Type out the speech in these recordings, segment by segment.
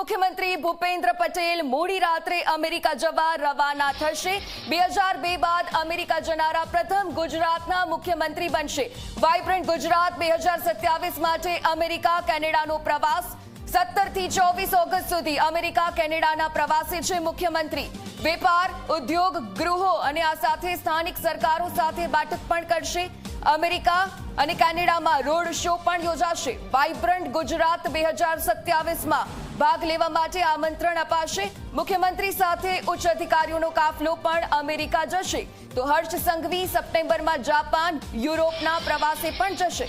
મુખ્યમંત્રી ભૂપેન્દ્ર પટેલ મોડી રાત્રે અમેરિકા જવા રવાના થશે। 2002 બાદ અમેરિકા જનારા પ્રથમ ગુજરાતના મુખ્યમંત્રી બનશે। વાઇબ્રન્ટ ગુજરાત 2027 માટે અમેરિકા કેનેડાનો પ્રવાસ 17 થી 24 ઓગસ્ટ સુધી અમેરિકા કેનેડાના પ્રવાસે છે મુખ્યમંત્રી। વેપાર, ઉદ્યોગ, ગૃહો અને આ સાથે સ્થાનિક સરકારો સાથે બેઠક પણ કરશે। અમેરિકા અને કેનેડામાં રોડ શો પણ યોજાશે। વાઇબ્રન્ટ ગુજરાત 2027માં ભાગ લેવા માટે આમંત્રણ અપાશે। મુખ્યમંત્રી સાથે ઉચ્ચ અધિકારીઓનો કાફલો પણ અમેરિકા જશે। તો હર્ષ સંઘવી સપ્ટેમ્બરમાં જાપાન, યુરોપના પ્રવાસે પણ જશે।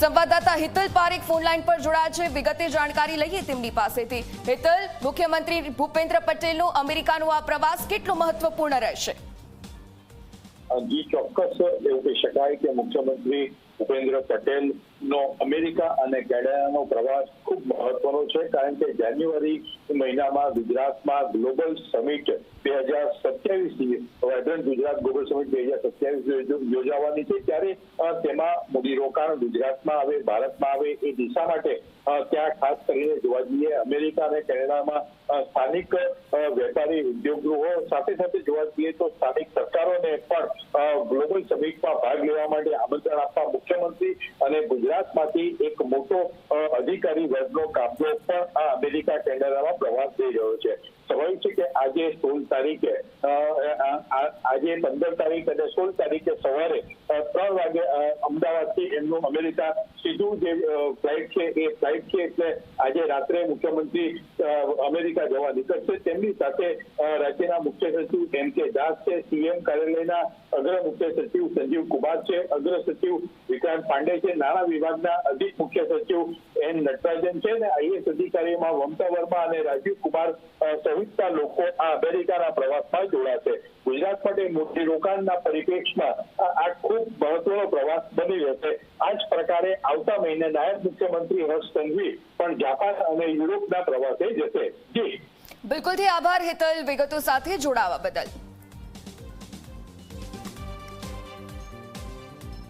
સંવાદદાતા હિતલ પારેખ ફોનલાઈન પર જોડાયા છે। વિગતે જાણકારી લઈએ તેમની પાસેથી। હિતલ, મુખ્યમંત્રી ભૂપેન્દ્ર પટેલનો અમેરિકાનો આ પ્રવાસ કેટલો મહત્વપૂર્ણ રહેશે? જી ચોક્કસ એવું કહી શકાય કે મુખ્યમંત્રી ભૂપેન્દ્ર પટેલનો અમેરિકા અને કેનેડાનો પ્રવાસ ખૂબ મહત્વનો છે, કારણ કે જાન્યુઆરી મહિનામાં ગુજરાતમાં global summit 2027 vibrant Gujarat global summit 2027 યોજાવાની છે। ત્યારે તેમાં મૂડીરોકાણ ગુજરાતમાં આવે, ભારતમાં આવે એ દિશા માટે ત્યાં ખાસ કરીને જોવા જઈએ અમેરિકા અને કેનેડામાં સ્થાનિક વેપારી ઉદ્યોગ ગૃહો સાથે સાથે જોવા જઈએ તો સ્થાનિક સરકારોને પણ ગ્લોબલ સમિટમાં ભાગ લેવા માટે આમંત્રણ આપવા મુખ્યમંત્રી અને ગુજરાતમાંથી એક મોટો અધિકારી વર્ગનો કાફલો પણ આ અમેરિકા કેનેડામાં પ્રવાસ થઈ રહ્યો છે। સ્વાભાવિક છે કે આજે 16 તારીખે આજે 15 તારીખ અને 16 તારીખે સવારે 3 વાગે અમદાવાદથી એમનું અમેરિકા સીધું જે ફ્લાઇટ છે એ ફ્લાઇટ છે, એટલે આજે રાત્રે મુખ્યમંત્રી અમેરિકા જવા નીકળશે। તેમની સાથે રાજ્યના મુખ્ય સચિવ M.K. દાસ છે, સીએમ કાર્યાલયના અગ્ર મુખ્ય સચિવ સંજીવ કુમાર છે, અગ્ર સચિવ વિક્રાંત પાંડે છે, નાણાં વિભાગના અધિક મુખ્ય સચિવ N. નટરાજન છે અને આઈએએસ અધિકારીમાં મમતા વર્મા અને રાજીવ કુમાર સહિતના લોકો આ અમેરિકાના પ્રવાસમાં જોડાશે। ગુજરાત માટે મૂડીરોકાણના પરિપ્રેક્ષમાં આ ખૂબ મહત્વનો પ્રવાસ બની રહેશે। આ જ પ્રકારે આવતા મહિને નાયબ મુખ્યમંત્રી હર્ષ સંઘવી પણ જાપાન અને યુરોપના પ્રવાસે જશે। જી બિલકુલથી આભાર હિતલ, વિગતો સાથે જોડાવા બદલ।